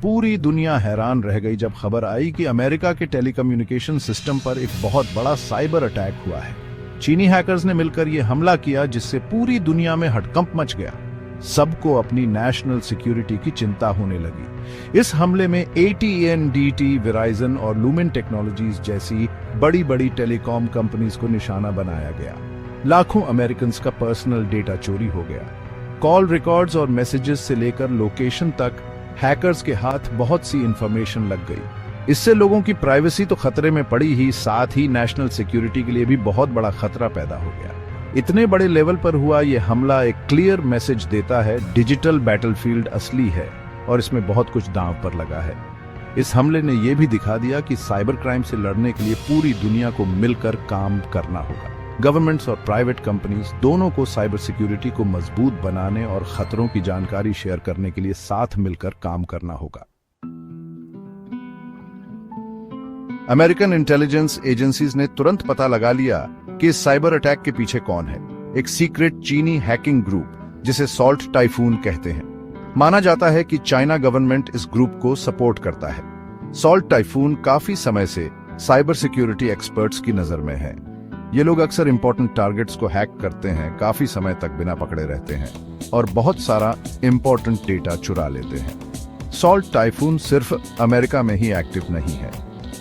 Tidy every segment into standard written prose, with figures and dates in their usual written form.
पूरी दुनिया हैरान रह गई जब खबर आई कि अमेरिका के टेलीकम्युनिकेशन सिस्टम पर एक बहुत बड़ा साइबर अटैक हुआ है। चीनी हैकर्स ने मिलकर यह हमला किया जिससे पूरी दुनिया में हड़कंप मच गया। सबको अपनी नेशनल सिक्योरिटी की चिंता होने लगी। इस हमले में AT&T, वेराइजन और लूमेन टेक्नोलॉजीज जैसी बड़ी बड़ी टेलीकॉम कंपनीज को निशाना बनाया गया। लाखों अमेरिकन्स का पर्सनल डेटा चोरी हो गया। कॉल रिकॉर्ड्स और मैसेजेस से लेकर लोकेशन तक हैकर्स के हाथ बहुत सी इंफॉर्मेशन लग गई। इससे लोगों की प्राइवेसी तो खतरे में पड़ी ही, साथ ही नेशनल सिक्योरिटी के लिए भी बहुत बड़ा खतरा पैदा हो गया। इतने बड़े लेवल पर हुआ यह हमला एक क्लियर मैसेज देता है, डिजिटल बैटलफील्ड असली है और इसमें बहुत कुछ दांव पर लगा है। इस हमले ने यह भी दिखा दिया कि साइबर क्राइम से लड़ने के लिए पूरी दुनिया को मिलकर काम करना होगा। गवर्नमेंट्स और प्राइवेट कंपनीज दोनों को साइबर सिक्योरिटी को मजबूत बनाने और खतरों की जानकारी शेयर करने के लिए साथ मिलकर काम करना होगा। अमेरिकन इंटेलिजेंस एजेंसीज ने तुरंत पता लगा लिया कि इस साइबर अटैक के पीछे कौन है। एक सीक्रेट चीनी हैकिंग ग्रुप जिसे सॉल्ट टाइफून कहते हैं। माना जाता है कि चाइना गवर्नमेंट इस ग्रुप को सपोर्ट करता है। सॉल्ट टाइफून काफी समय से साइबर सिक्योरिटी एक्सपर्ट्स की नजर में है। ये लोग अक्सर इंपॉर्टेंट टारगेट्स को हैक करते हैं, काफी समय तक बिना पकड़े रहते हैं और बहुत सारा इंपॉर्टेंट डेटा चुरा लेते हैं। सॉल्ट टाइफून सिर्फ अमेरिका में ही एक्टिव नहीं है,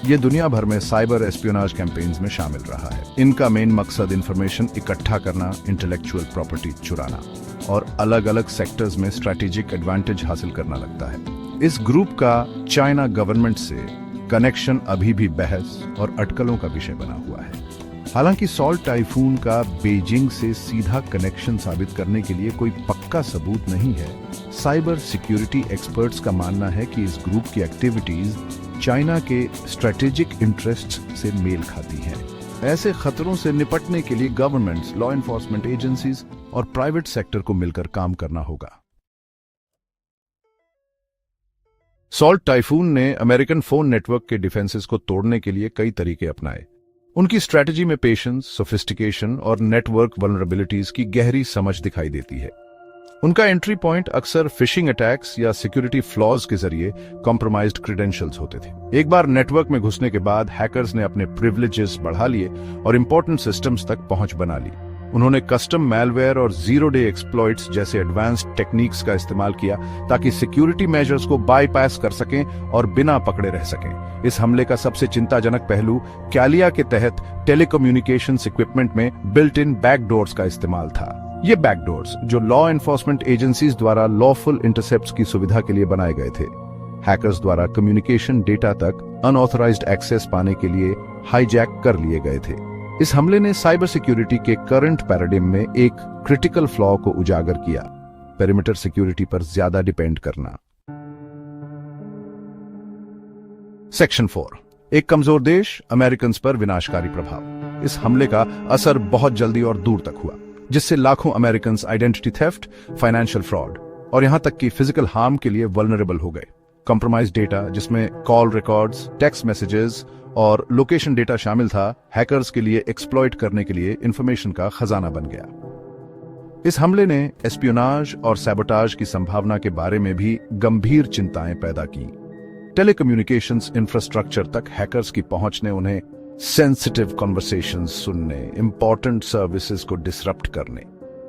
ये दुनिया भर में साइबर एस्पियोनाज कैंपेन्स में शामिल रहा है। इनका मेन मकसद इंफॉर्मेशन इकट्ठा करना, इंटेलेक्चुअल प्रॉपर्टी चुराना और अलग अलग सेक्टर्स में स्ट्रैटेजिक एडवांटेज हासिल करना लगता है। इस ग्रुप का चाइना गवर्नमेंट से कनेक्शन अभी भी बहस और अटकलों का विषय बना हुआ है। हालांकि सॉल्ट टाइफून का बीजिंग से सीधा कनेक्शन साबित करने के लिए कोई पक्का सबूत नहीं है, साइबर सिक्योरिटी एक्सपर्ट्स का मानना है कि इस ग्रुप की एक्टिविटीज चाइना के स्ट्रेटेजिक इंटरेस्ट्स से मेल खाती हैं। ऐसे खतरों से निपटने के लिए गवर्नमेंट्स, लॉ एनफोर्समेंट एजेंसीज और प्राइवेट सेक्टर को मिलकर काम करना होगा। सॉल्ट टाइफून ने अमेरिकन फोन नेटवर्क के डिफेंसेस को तोड़ने के लिए कई तरीके अपनाए। उनकी स्ट्रैटेजी में पेशेंस, सोफिस्टिकेशन और नेटवर्क वल्नरेबिलिटीज की गहरी समझ दिखाई देती है। उनका एंट्री पॉइंट अक्सर फिशिंग अटैक्स या सिक्योरिटी फ्लॉज के जरिए कॉम्प्रोमाइज्ड क्रेडेंशियल्स होते थे। एक बार नेटवर्क में घुसने के बाद हैकर्स ने अपने प्रिविलेजेस बढ़ा लिए और इंपॉर्टेंट सिस्टम्स तक पहुंच बना ली। उन्होंने कस्टम मैलवेयर और जीरो डे एक्सप्लॉइट्स जैसे एडवांस्ड टेक्निक्स का इस्तेमाल किया ताकि सिक्योरिटी मेजर्स को बाईपास कर सकें और बिना पकड़े रह सकें। इस हमले का सबसे चिंताजनक पहलू कैलिया के तहत टेलीकम्युनिकेशंस इक्विपमेंट में बिल्ट इन बैकडोर्स का इस्तेमाल था। ये बैकडोर्स, जो लॉ एनफोर्समेंट एजेंसीज द्वारा लॉफुल इंटरसेप्ट्स की सुविधा के लिए बनाए गए थे, हैकर्स द्वारा कम्युनिकेशन डेटा तक अनऑथराइज्ड एक्सेस पाने के लिए हाईजैक कर लिए गए थे। इस हमले ने साइबर सिक्योरिटी के करंट पैराडिम में एक क्रिटिकल फ्लॉ को उजागर किया, पेरिमीटर सिक्योरिटी पर ज्यादा डिपेंड करना। सेक्शन 4, एक कमजोर देश, अमेरिकन्स पर विनाशकारी प्रभाव। इस हमले का असर बहुत जल्दी और दूर तक हुआ, जिससे लाखों Americans identity theft, financial fraud और यहां तक कि फिजिकल हार्म के लिए वल्नरेबल हो गए। कॉम्प्रोमाइज डेटा, जिसमें कॉल रिकॉर्ड्स, टेक्स्ट मैसेजेस और लोकेशन डेटा शामिल था, हैकर्स के लिए एक्सप्लॉइट करने के लिए इंफॉर्मेशन का खजाना बन गया। इस हमले ने एस्पियोनाज और सैबोटाज की संभावना के बारे में भी गंभीर चिंताएं पैदा की। टेलीकम्युनिकेशंस इंफ्रास्ट्रक्चर तक हैकर्स की पहुंच ने उन्हें सेंसिटिव कॉन्वर्सेशंस सुनने, इंपॉर्टेंट सर्विसेज को डिसरप्ट करने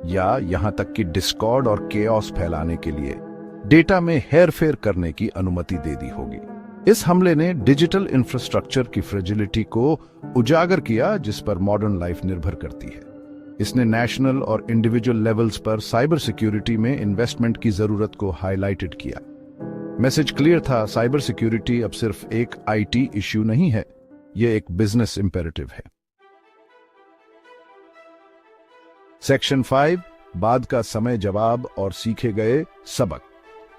या यहां तक कि डिस्कॉर्ड और केओस फैलाने के लिए डेटा में हेरफेर करने की अनुमति दे दी होगी। इस हमले ने डिजिटल इंफ्रास्ट्रक्चर की फ्रेजिलिटी को उजागर किया, जिस पर मॉडर्न लाइफ निर्भर करती है। इसने नेशनल और इंडिविजुअल लेवल्स पर साइबर सिक्योरिटी में इन्वेस्टमेंट की जरूरत को हाईलाइटेड किया। मैसेज क्लियर था, साइबर सिक्योरिटी अब सिर्फ एक आईटी इश्यू नहीं है, यह एक बिजनेस इंपेरेटिव है। सेक्शन 5, बाद का समय, जवाब और सीखे गए सबक।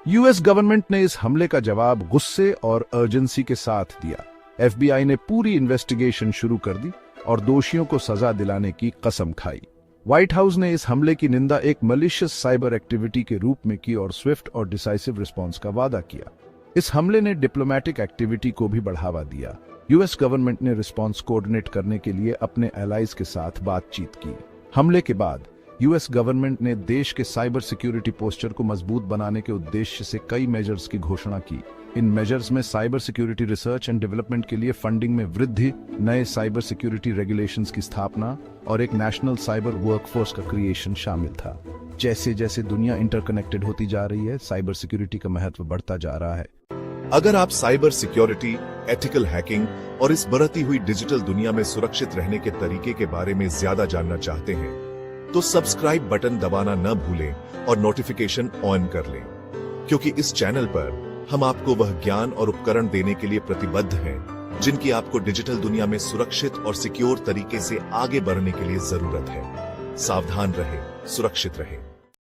यूएस गवर्नमेंट ने इस हमले का जवाब गुस्से और अर्जेंसी के साथ दिया। एफबीआई ने पूरी इन्वेस्टिगेशन शुरू कर दी और दोषियों को सजा दिलाने की कसम खाई। व्हाइट हाउस ने इस हमले की निंदा एक मलिशियस साइबर एक्टिविटी के रूप में की और स्विफ्ट और डिसाइसिव रिस्पॉन्स का वादा किया। इस हमले ने डिप्लोमैटिक एक्टिविटी को भी बढ़ावा दिया। यूएस गवर्नमेंट ने रिस्पॉन्स कोऑर्डिनेट करने के लिए अपने एलाइज के साथ बातचीत की। हमले के बाद यूएस गवर्नमेंट ने देश के साइबर सिक्योरिटी पोस्चर को मजबूत बनाने के उद्देश्य से कई मेजर्स की घोषणा की। इन मेजर्स में cyber security research and development के लिए फंडिंग में वृद्धि, नए साइबर सिक्योरिटी रेगुलेशंस की स्थापना और एक नेशनल साइबर वर्कफोर्स का क्रिएशन शामिल था। जैसे जैसे दुनिया इंटरकनेक्टेड होती जा रही है, साइबर सिक्योरिटी का महत्व बढ़ता जा रहा है। अगर आप साइबर सिक्योरिटी, एथिकल हैकिंग और इस बढ़ती हुई डिजिटल दुनिया में सुरक्षित रहने के तरीके के बारे में ज्यादा जानना चाहते हैं, तो सब्सक्राइब बटन दबाना न भूलें और नोटिफिकेशन ऑन कर लें, क्योंकि इस चैनल पर हम आपको वह ज्ञान और उपकरण देने के लिए प्रतिबद्ध हैं, जिनकी आपको डिजिटल दुनिया में सुरक्षित और सिक्योर तरीके से आगे बढ़ने के लिए जरूरत है। सावधान रहें, सुरक्षित रहें।